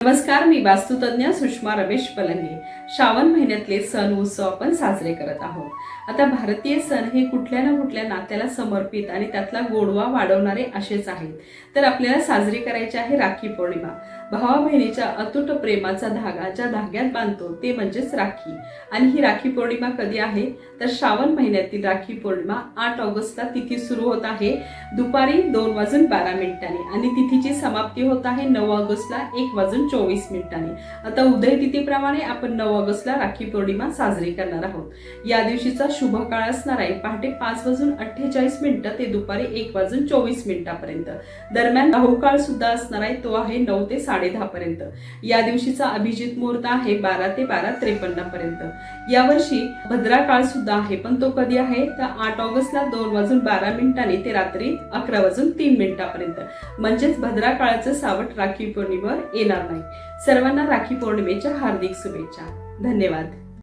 नमस्कार, मी वास्तुतज्ञ सुषमा रमेश पलंगे। श्रावण महिन्यातले सण उत्सव आपण साजरे करत आहोत। आता भारतीय सण हे कुठल्या ना कुठल्या नात्याला समर्पित आणि त्यातला गोडवा वाढवणारे असेच आहेत। तर आपल्याला साजरी करायची आहे राखी पौर्णिमा। भावा बहिणीच्या अतूट प्रेमाचा धागा ज्या धाग्यात बांधतो ते म्हणजेच राखी। आणि ही राखी पौर्णिमा कधी आहे तर श्रावण महिन्यातील राखी पौर्णिमा 8 ऑगस्टला तिथी सुरू होत आहे दुपारी 2:12 आणि तिथीची समाप्ती होत आहे 9 ऑगस्टला 1:24। आता उदय तिथीप्रमाणे आपण 9 ऑगस्टला राखी पौर्णिमा साजरी करणार आहोत। या दिवशीचा शुभ काळ असणार आहे पहाटे 5:48 ते दुपारी 1:24 पर्यंत। दरम्यान राहुकाळ सुद्धा असणार आहे, तो आहे 9 ते 10:30 पर्यंत। या दिवशीचा अभिजित मुहूर्त आहे 12 ते 12:53 पर्यंत। यावर्षी भद्रा काळ सुद्धा आहे, पण तो कधी आहे तर 8 ऑगस्टला 2:12 ते रात्री 11:03 पर्यंत। म्हणजेच भद्रा काळाचं सावट राखी पौर्णिमेवर येणार नाही। सर्वांना राखी पौर्णिमेच्या हार्दिक शुभेच्छा। धन्यवाद।